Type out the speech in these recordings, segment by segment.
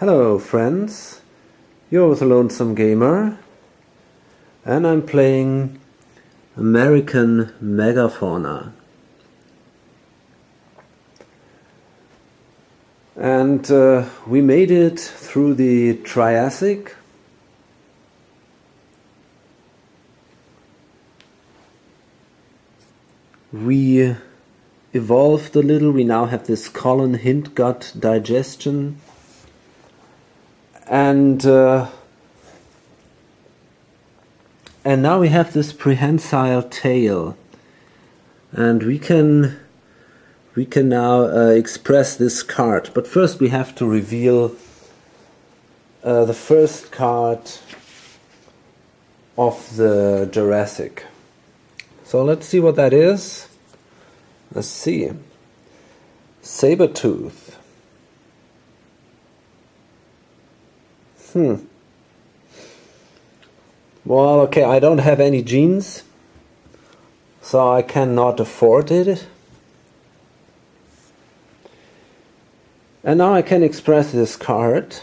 Hello friends, you're with a Lonesome Gamer and I'm playing American Megafauna. And we made it through the Triassic. We evolved a little, we now have this colon hint gut digestion. And now we have this prehensile tail, and we can now express this card. But first we have to reveal the first card of the Jurassic. So let's see what that is. Let's see. Sabertooth. Well, okay, I don't have any genes, so I cannot afford it. And now I can express this card.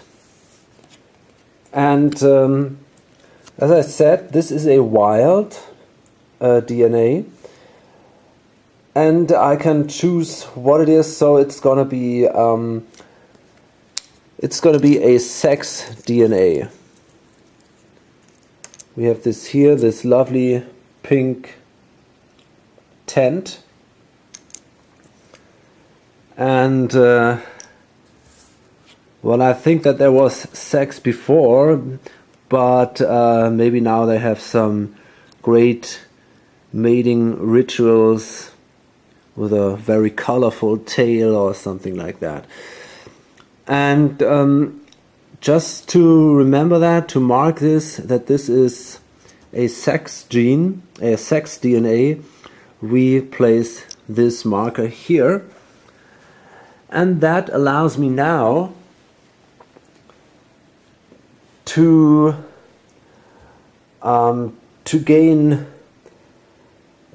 And as I said, this is a wild DNA. And I can choose what it is, so it's gonna be a sex DNA. We have this here, this lovely pink tent. And well, I think that there was sex before, but maybe now they have some great mating rituals with a very colorful tail or something like that. And just to remember that, to mark this, that this is a sex gene, a sex DNA, we place this marker here. And that allows me now to gain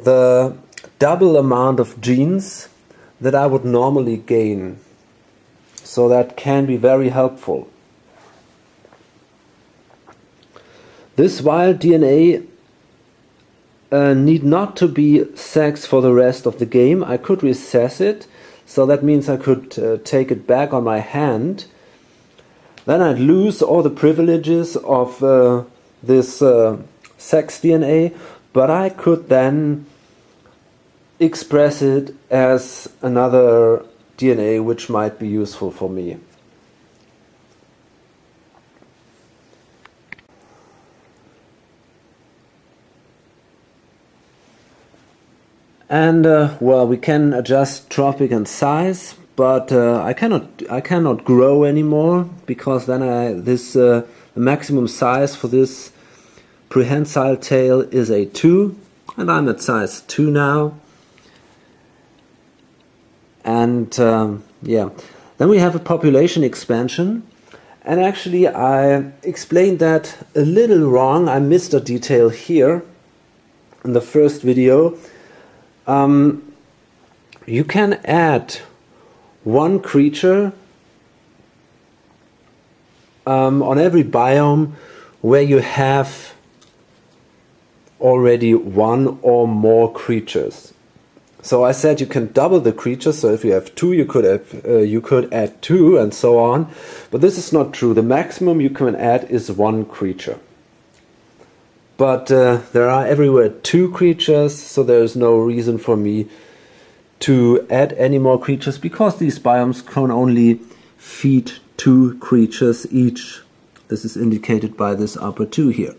the double amount of genes that I would normally gain. So that can be very helpful. This wild DNA need not to be sex for the rest of the game. I could recess it, so that means I could take it back on my hand. Then I'd lose all the privileges of this sex DNA, but I could then express it as another DNA which might be useful for me. And well, we can adjust tropic and size, but I cannot grow anymore, because then the maximum size for this prehensile tail is a 2, and I'm at size 2 now. And yeah, then we have a population expansion, and actually I explained that a little wrong. I missed a detail here in the first video. You can add one creature on every biome where you have already one or more creatures. So I said you can double the creatures, so if you have 2 you could add 2 and so on, but this is not true. The maximum you can add is 1 creature. But there are everywhere 2 creatures, so there is no reason for me to add any more creatures, because these biomes can only feed 2 creatures each. This is indicated by this upper 2 here.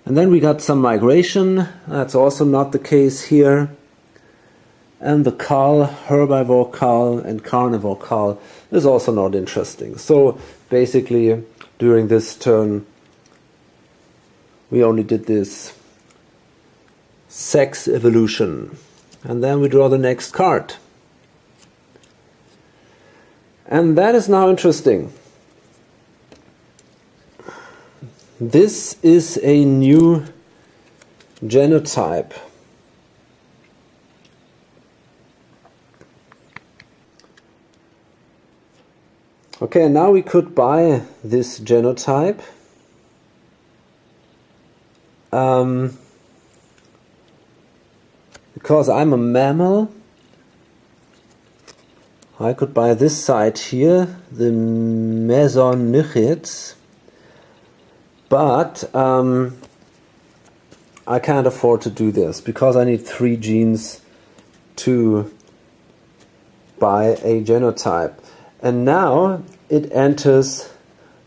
And then we got some migration. That's also not the case here. And the cull, herbivore cull and carnivore cull, is also not interesting. So basically during this turn we only did this sex evolution. And then we draw the next card. And that is now interesting. This is a new genotype. Okay, and now we could buy this genotype. Because I'm a mammal, I could buy this site here, the Mesonychids, but I can't afford to do this because I need 3 genes to buy a genotype. And now it enters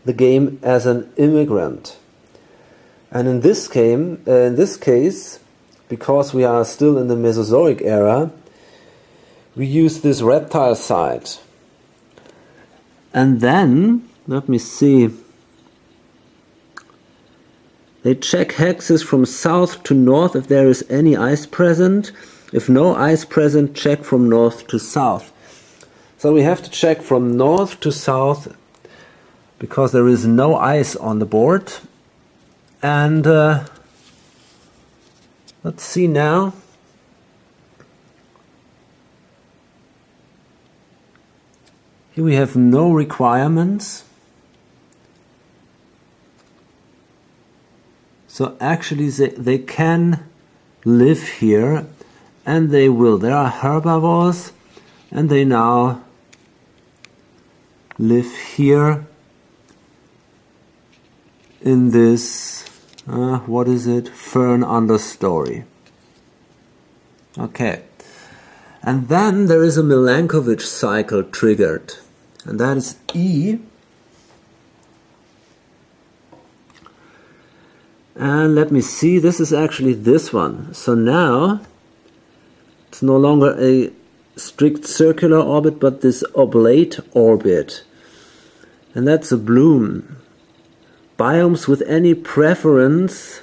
the game as an immigrant. And in this case, because we are still in the Mesozoic era, we use this reptile site. And then, let me see, they check hexes from south to north if there is any ice present. If no ice present, check from north to south. So we have to check from north to south because there is no ice on the board. And let's see now. Here we have no requirements. So actually they can live here, and they will. There are herbivores, and they now live here in this, what is it? Fern understory. Okay. And then there is a Milankovitch cycle triggered, and that is E. And let me see, this is actually this one. So now it's no longer a strict circular orbit, but this oblate orbit. And that's a bloom. Biomes with any preference,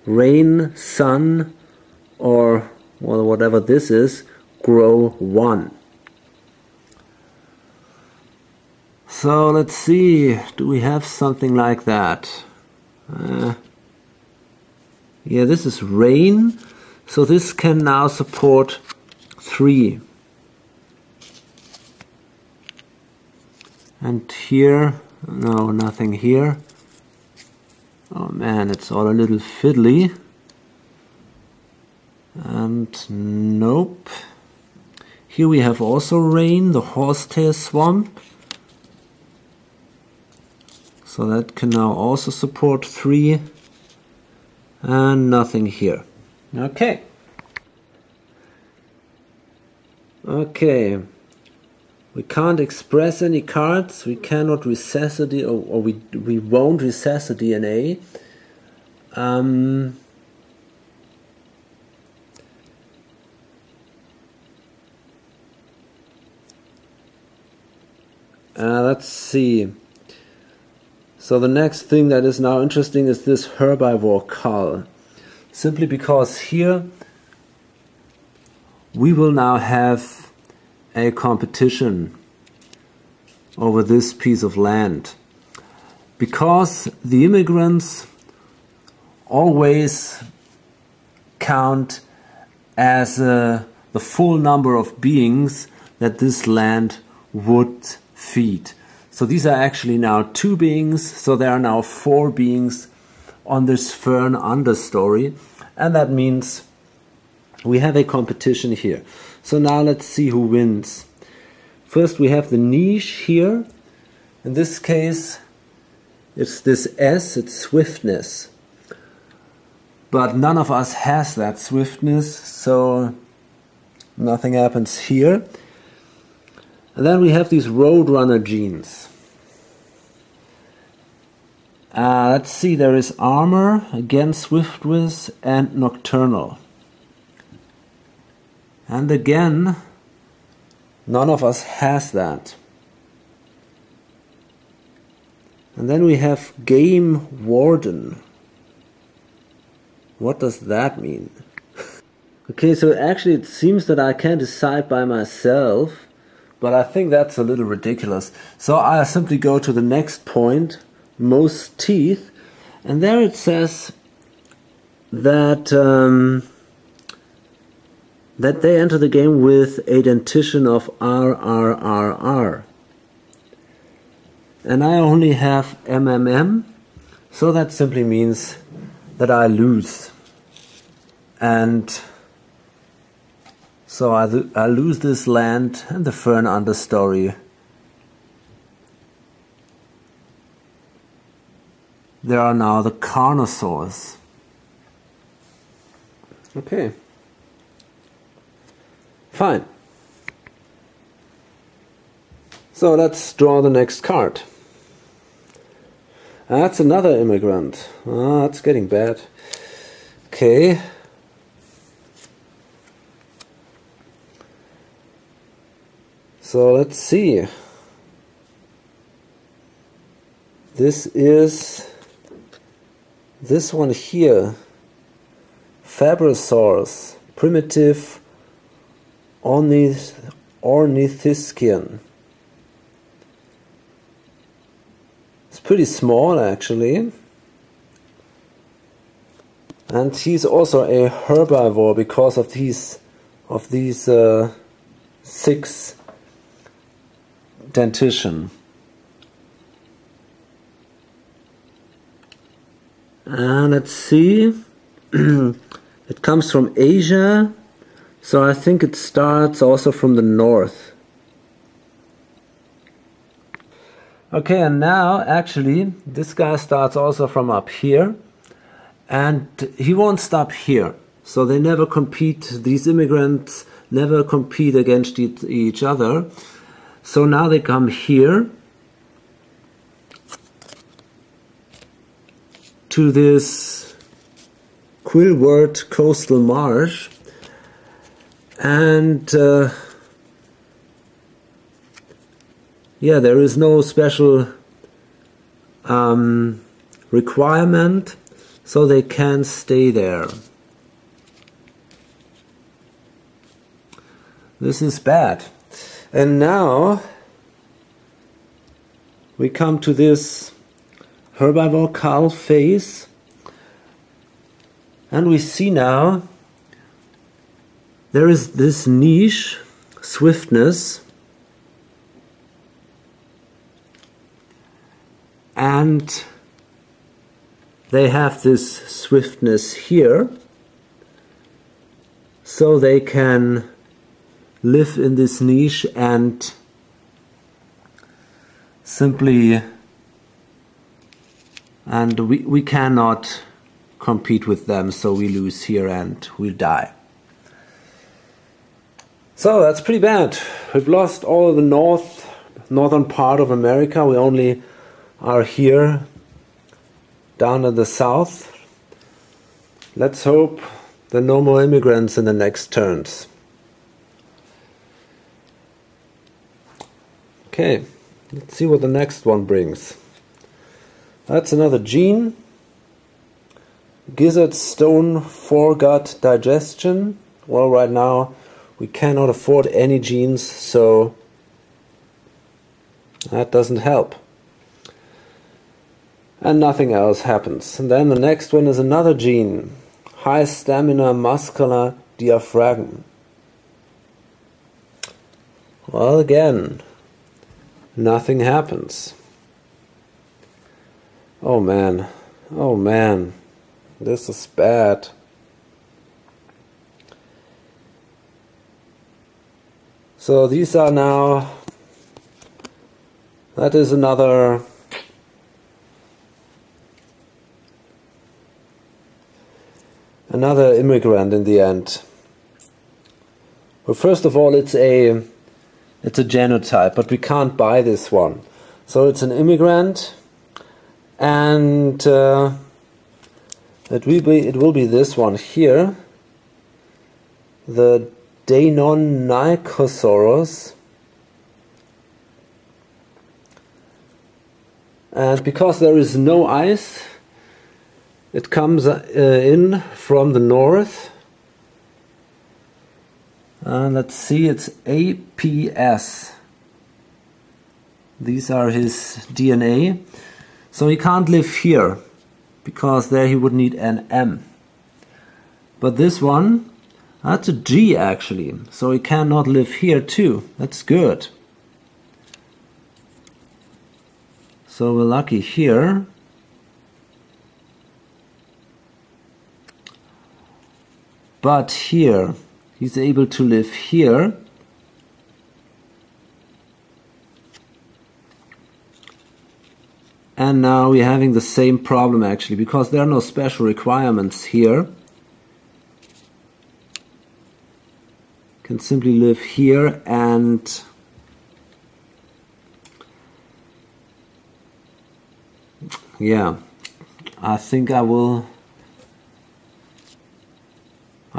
rain, sun, or well, whatever this is, grow 1. So let's see, do we have something like that? Yeah, this is rain, so this can now support 3. And here, no, nothing here. Oh man, it's all a little fiddly. And nope. Here we have also rain, the horsetail swamp. So that can now also support 3. And nothing here. Okay. Okay. We can't express any cards. We cannot recess a DNA, or we won't recess a DNA. Let's see. So the next thing that is now interesting is this herbivore cull. Simply because here we will now have a competition over this piece of land. Because the immigrants always count as the full number of beings that this land would feed. So these are actually now 2 beings, so there are now 4 beings on this fern understory, and that means we have a competition here. So now let's see who wins. First we have the niche here. In this case it's this S, it's swiftness. But none of us has that swiftness, so nothing happens here. And then we have these roadrunner genes. Let's see, there is armor, again swiftness, and nocturnal. And again, none of us has that. And then we have game warden. What does that mean? Okay, so actually it seems that I can decide by myself. But I think that's a little ridiculous. So I simply go to the next point, most teeth, and there it says that that they enter the game with a dentition of RRRR. and I only have MMM, so that simply means that I lose. And so I lose this land and the fern understory. There are now the carnosaurs. Okay. Fine. So let's draw the next card. That's another immigrant. Ah, that's getting bad. Okay. So let's see. This is this one here. Fabrosaurus, primitive ornithischian. It's pretty small actually. And he's also a herbivore because of these 6 dentition. And let's see. It comes from Asia, so I think it starts also from the north. Okay, and now actually this guy starts also from up here, and he won't stop here. So they never compete, these immigrants never compete against each other. So now they come here to this Quillwort coastal marsh, and yeah, there is no special requirement, so they can stay there. This is bad. And now we come to this herbivore cull phase, and we see now there is this niche, swiftness, and they have this swiftness here, so they can live in this niche and simply, and we cannot compete with them, so we lose here and we die. So that's pretty bad. We've lost all of the northern part of America. We only are here down in the south. Let's hope there are no more immigrants in the next turns. Okay, let's see what the next one brings. That's another gene. Gizzard stone foregut digestion. Well, right now we cannot afford any genes, so that doesn't help. And nothing else happens. And then the next one is another gene. High stamina muscular diaphragm. Well, again, nothing happens. Oh man, oh man, this is bad. So these are now, that is another immigrant in the end. Well, first of all, it's a genotype, but we can't buy this one. So it's an immigrant, and it will be this one here, the Deinonychosaurus. And because there is no ice, it comes in from the north. Let's see, it's APS. These are his DNA. So he can't live here, because there he would need an M. But this one, that's a G actually. So he cannot live here too. That's good. So we're lucky here. But here, he's able to live here. And now we're having the same problem actually, because there are no special requirements here. Can simply live here, and yeah, I think I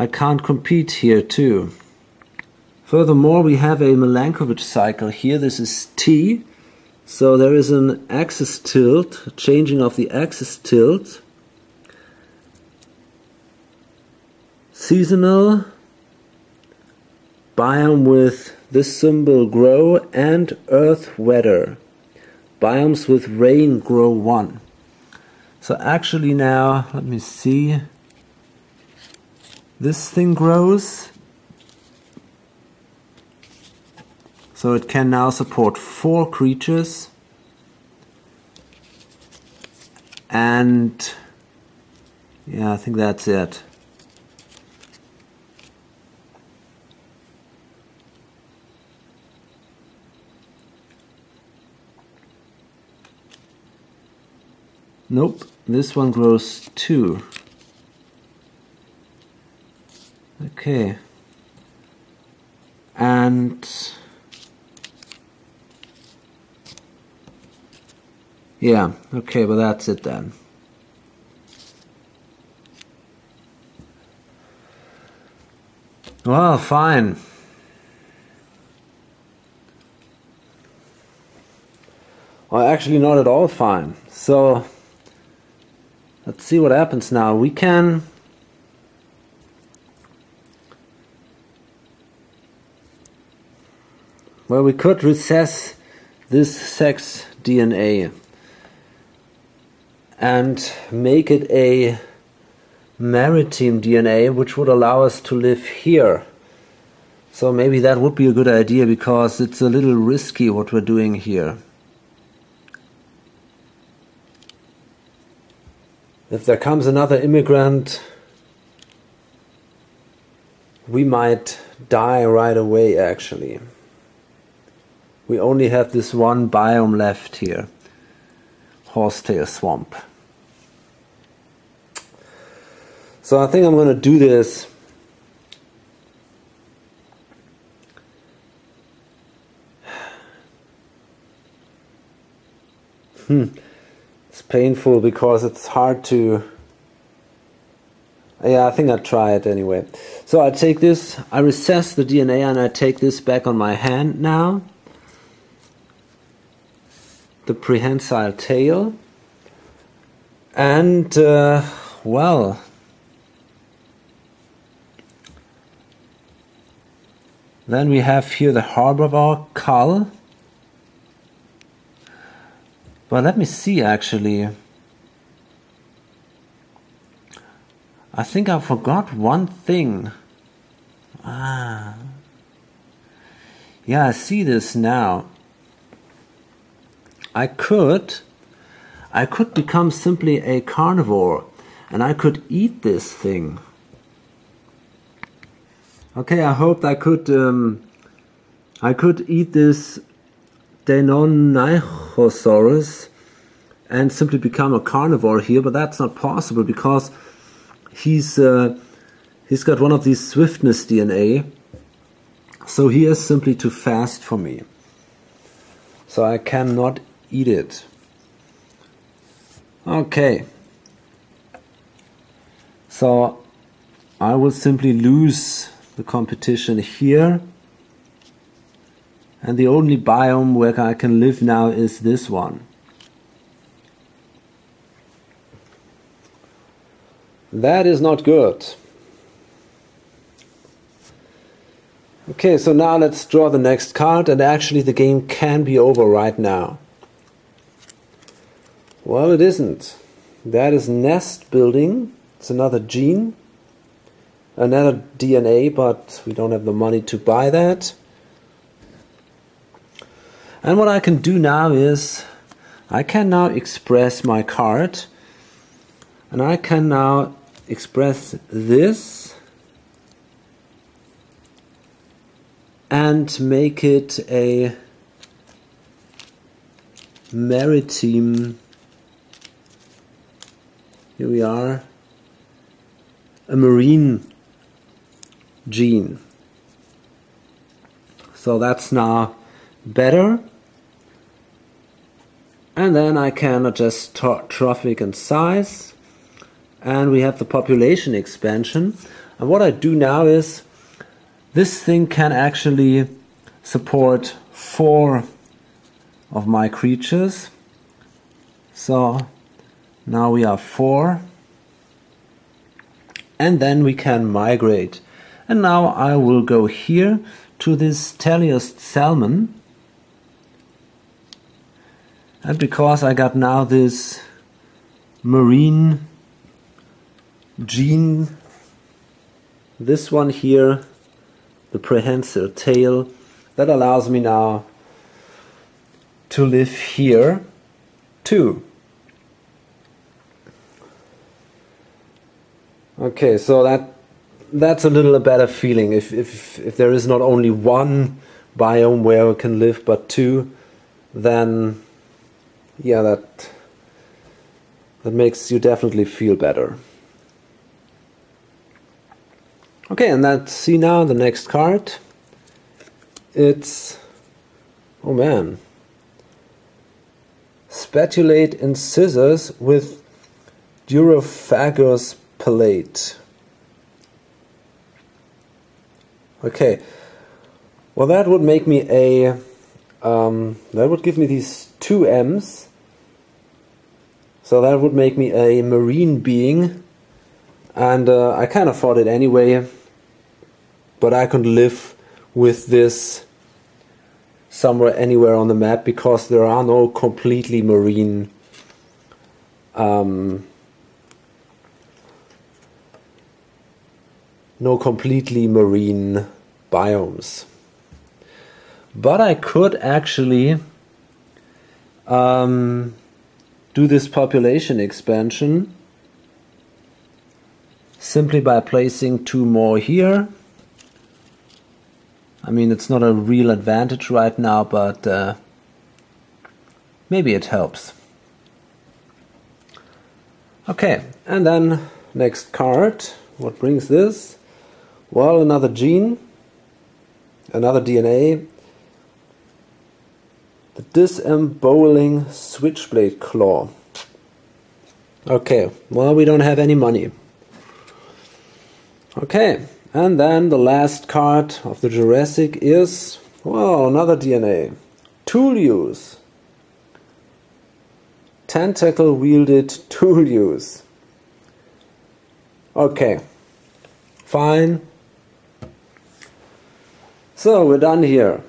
can't compete here too. Furthermore, we have a Milankovitch cycle here. This is T. So there is an axis tilt, changing of the axis tilt. Seasonal, biome with this symbol grow, and earth weather. Biomes with rain grow 1. So actually now, let me see. This thing grows. So it can now support 4 creatures. And yeah, I think that's it. Nope, this one grows 2. Okay. And yeah, okay, well that's it then. Well, fine. Well, actually not at all fine. So, let's see what happens now. We can well, we could recess this sex DNA and make it a maritime DNA, which would allow us to live here. So maybe that would be a good idea, because it's a little risky what we're doing here. If there comes another immigrant, we might die right away actually. We only have this one biome left here. Horsetail swamp. So I think I'm going to do this. It's painful because it's hard to... Yeah, I think I'll try it anyway. So I take this, I recess the DNA, and I take this back on my hand now. The prehensile tail. And, well... Then we have here the herbivore cull. But let me see actually. I think I forgot one thing. Yeah, I see this now. I could become simply a carnivore, and I could eat this thing. Okay, I hoped I could eat this Deinonychosaurus and simply become a carnivore here, but that's not possible because he's got one of these swiftness DNA, so he is simply too fast for me. So I cannot eat it. Okay. So I will simply lose the competition here, and the only biome where I can live now is this one. That is not good. Okay, so now let's draw the next card, and actually the game can be over right now. Well, it isn't. That is nest building. It's another gene. Another DNA, but we don't have the money to buy that. And what I can do now is I can now express my card, and I can now express this and make it a maritime, here we are, a marine gene. So that's now better. And then I can adjust trophic and size, and we have the population expansion. And what I do now is, this thing can actually support 4 of my creatures. So now we are 4, and then we can migrate. And now I will go here to this Teleost salmon. And because I got now this marine gene, this one here, the prehensile tail, that allows me now to live here too. Okay, so that's a little better feeling if there is not only one biome where we can live but 2, then yeah, that makes you definitely feel better. Okay, and let's see now the next card. It's, oh man, Spatulate incisors with Durophagous palate. Okay, well that would make me a that would give me these 2 M's. So that would make me a marine being, and I can't afford it anyway, but I could live with this somewhere anywhere on the map because there are no completely marine no completely marine biomes. But I could actually do this population expansion simply by placing 2 more here. I mean, it's not a real advantage right now, but maybe it helps. Okay, and then next card. What brings this? Well, another gene, another DNA. The disemboweling switchblade claw. Okay, well, we don't have any money. Okay, and then the last card of the Jurassic is, well, another DNA. Tool use. Tentacle wielded tool use. Okay, fine. So we're done here.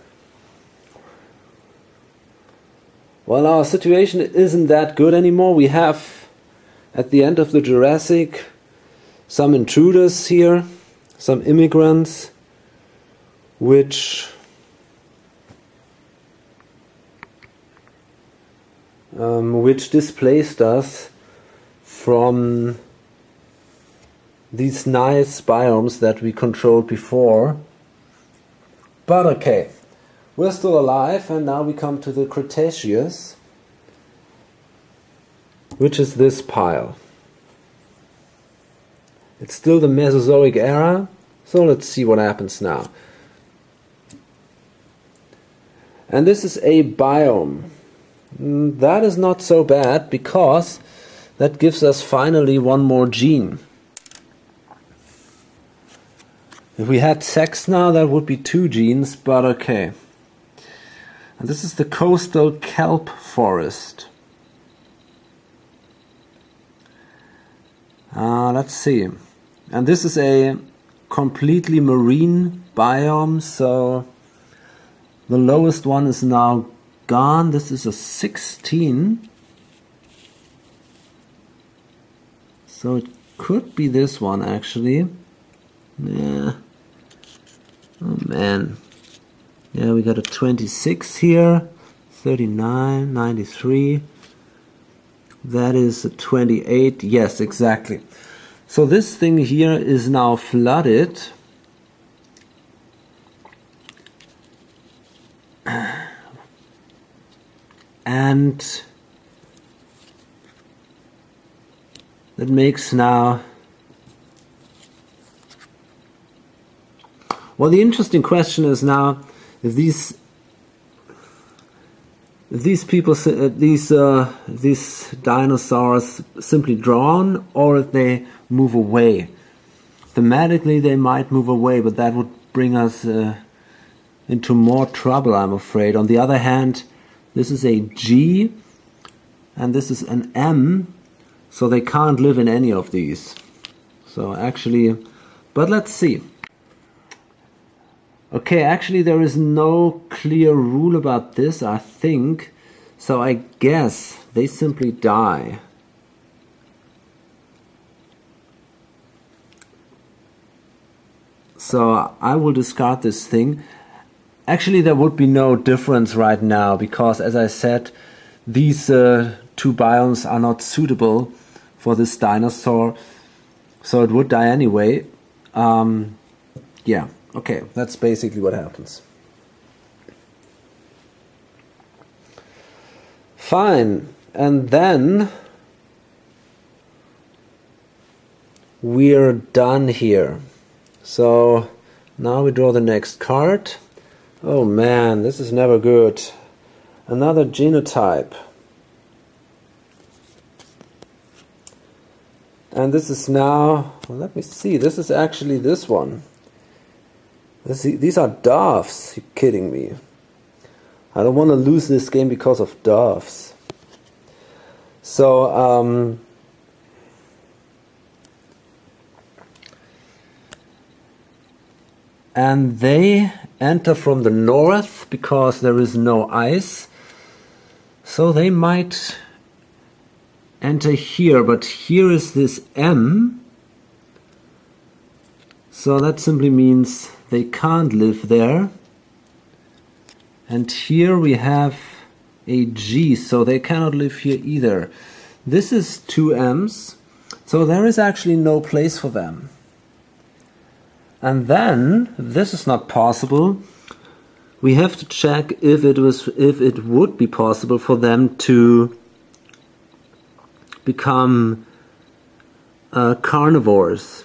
Well, our situation isn't that good anymore. We have, at the end of the Jurassic, some intruders here, some immigrants, which displaced us from these nice biomes that we controlled before. But okay. We're still alive, and now we come to the Cretaceous, which is this pile. It's still the Mesozoic era, so let's see what happens now. And this is a biome. That is not so bad, because that gives us finally 1 more gene. If we had sex now, that would be 2 genes, but okay. And this is the coastal kelp forest. Let's see. And this is a completely marine biome, so the lowest one is now gone. This is a 16. So it could be this one actually. Yeah. Oh man. Yeah, we got a 26 here, 39, 93. That is 28. Yes, exactly. So this thing here is now flooded. And that makes now... Well, the interesting question is now if these dinosaurs simply drown or if they move away. Thematically, they might move away, but that would bring us into more trouble, I'm afraid. On the other hand, this is a G and this is an M, so they can't live in any of these. So actually, but let's see. Okay, actually there is no clear rule about this, I think. So I guess they simply die. So I will discard this thing. Actually there would be no difference right now because, as I said, these two biomes are not suitable for this dinosaur. So it would die anyway. Yeah. Okay, that's basically what happens. Fine, and then we're done here. So now we draw the next card. Oh man, this is never good. Another genotype. And this is now, well, let me see, this is actually this one. These are doves. You're kidding me. I don't want to lose this game because of doves. So, and they enter from the north because there is no ice. So they might enter here, but here is this M. So that simply means they can't live there. And here we have a G, so they cannot live here either. This is two M's, so there is actually no place for them. And then, this is not possible. We have to check if it would be possible for them to become carnivores.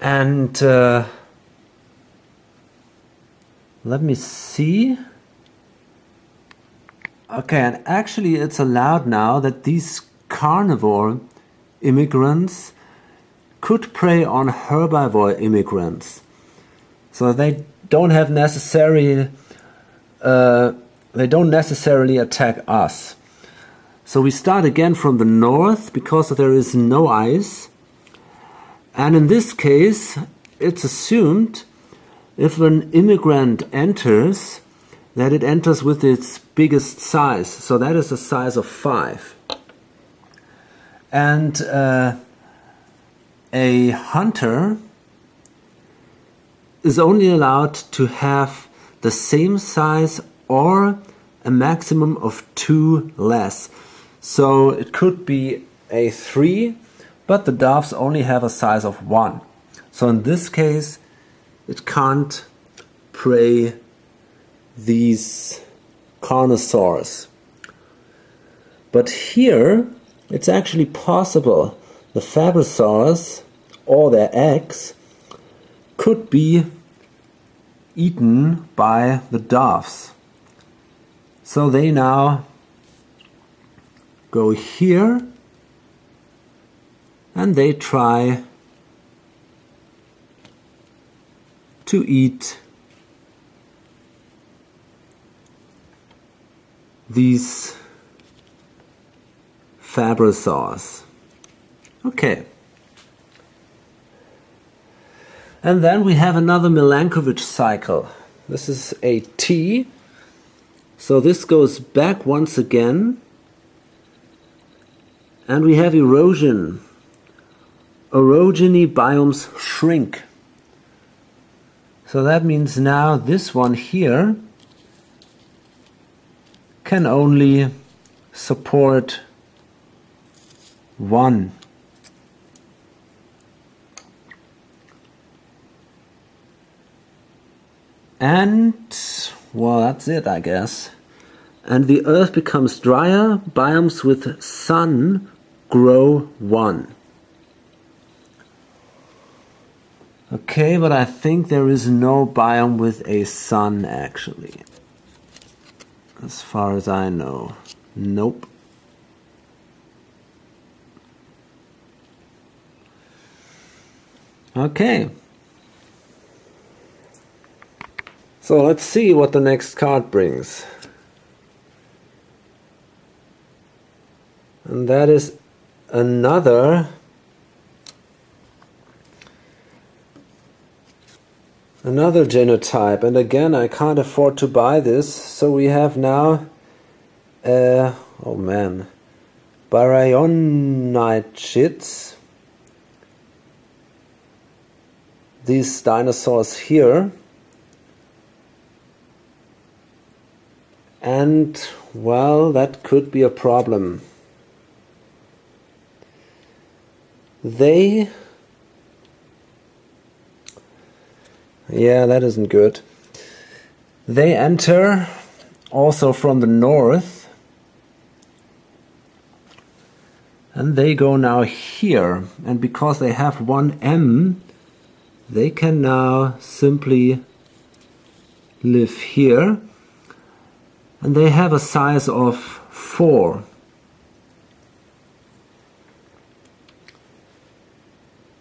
And let me see. Okay, and actually it's allowed now that these carnivore immigrants could prey on herbivore immigrants. So they don't necessarily attack us. So we start again from the north because there is no ice. And in this case, it's assumed if an immigrant enters, that it enters with its biggest size. So that is a size of 5. And a hunter is only allowed to have the same size or a maximum of 2 less. So it could be a 3. But the doves only have a size of 1. So in this case, it can't prey these carnosaurs. But here, it's actually possible the fabrisaurs or their eggs could be eaten by the doves. So they now go here. And they try to eat these fabrisaurs. Okay. And then we have another Milankovitch cycle. This is a T. So this goes back once again. And we have erosion. Orogeny biomes shrink. So that means now this one here can only support one. And, well, that's it, I guess. And the earth becomes drier, biomes with sun grow one. Okay, but I think there is no biome with a sun, actually. As far as I know. Nope. Okay. So let's see what the next card brings. And that is another genotype, and again I can't afford to buy this, so we have now oh man, Baryonychids, these dinosaurs here, and well, that could be a problem. Yeah, that isn't good. They enter also from the north, and they go now here, and because they have one M, they can now simply live here, and they have a size of 4.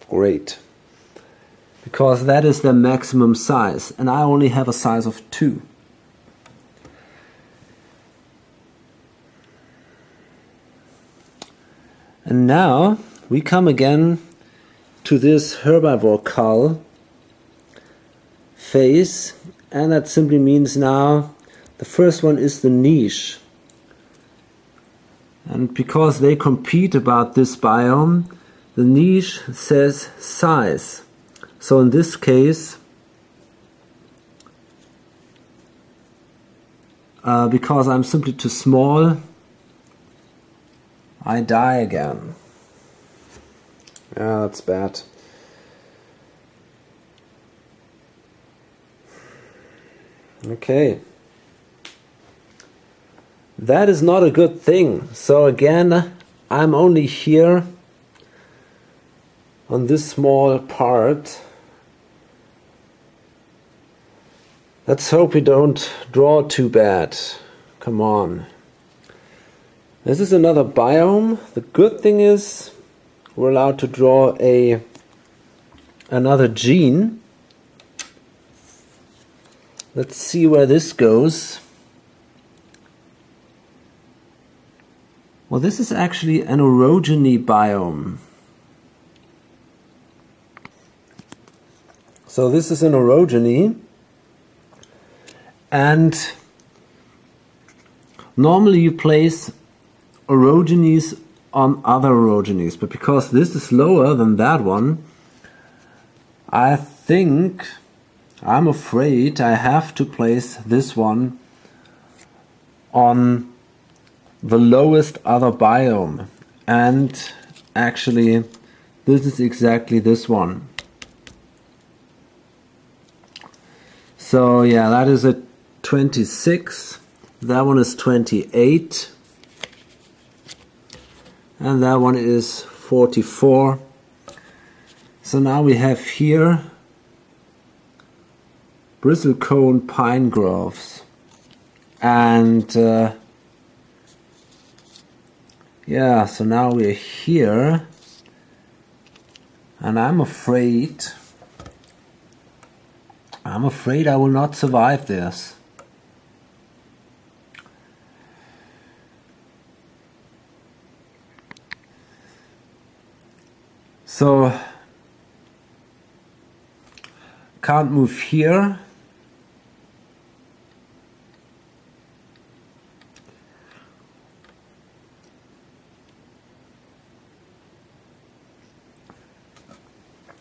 Great. Because that is the maximum size, and I only have a size of 2. And now we come again to this herbivore cull phase, and that simply means now the first one is the niche. And because they compete about this biome, the niche says size. So in this case, because I'm simply too small, I die again. Yeah, that's bad. Okay. That is not a good thing. So again, I'm only here on this small part. Let's hope we don't draw too bad. Come on. This is another biome. The good thing is we're allowed to draw another gene. Let's see where this goes. Well, this is actually an orogeny biome. So this is an orogeny. And normally you place orogenies on other orogenies, but because this is lower than that one, I'm afraid I have to place this one on the lowest other biome. And actually this is exactly this one. So yeah, that is a 26, that one is 28, and that one is 44. So now we have here bristlecone pine groves, and yeah, so now we're here, and I'm afraid I will not survive this. So, can't move here.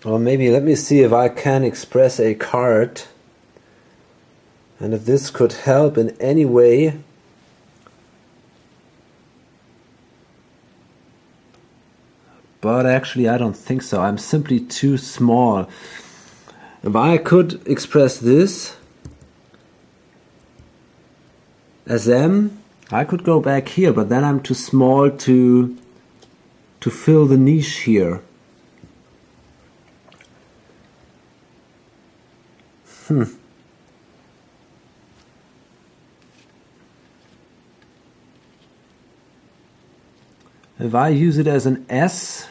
Or maybe let me see if I can express a card, and if this could help in any way. but actually I don't think so. I'm simply too small. If I could express this as M, I could go back here, but then I'm too small to fill the niche here. If I use it as an S,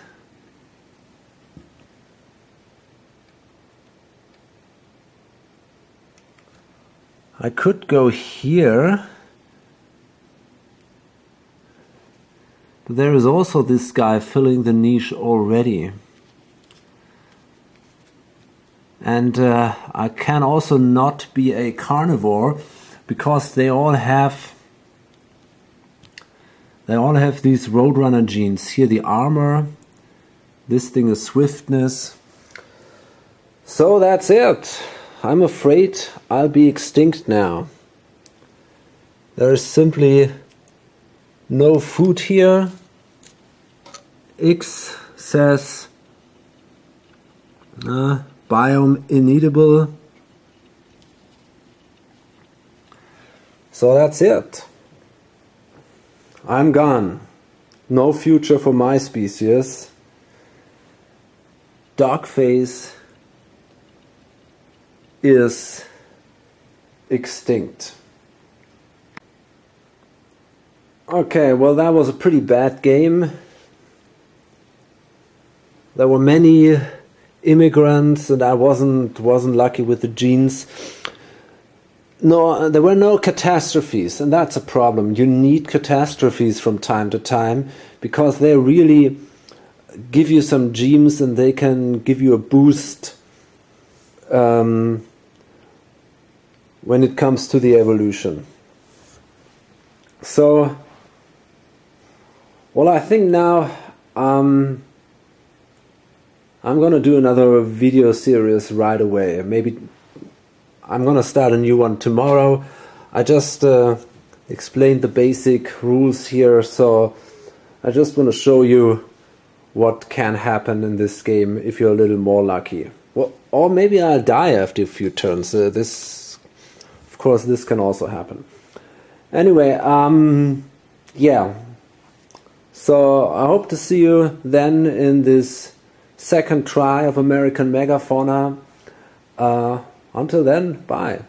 I could go here. But there is also this guy filling the niche already. And I can also not be a carnivore because they all have these Roadrunner genes. Here the armor, this thing is swiftness. So that's it. I'm afraid I'll be extinct now. There is simply no food here. X says biome ineatable. So that's it. I'm gone. No future for my species. Dogface is extinct. Okay, well that was a pretty bad game. There were many immigrants and I wasn't lucky with the genes. No, there were no catastrophes, and that's a problem. You need catastrophes from time to time because they really give you some genes and they can give you a boost when it comes to the evolution. So, well, I think now I'm gonna do another video series right away. Maybe I'm gonna start a new one tomorrow. I just explained the basic rules here, so I just want to show you what can happen in this game if you're a little more lucky. Well, or maybe I'll die after a few turns. Of course, this can also happen. Anyway, yeah. So I hope to see you then in this second try of American Megafauna. Until then, bye.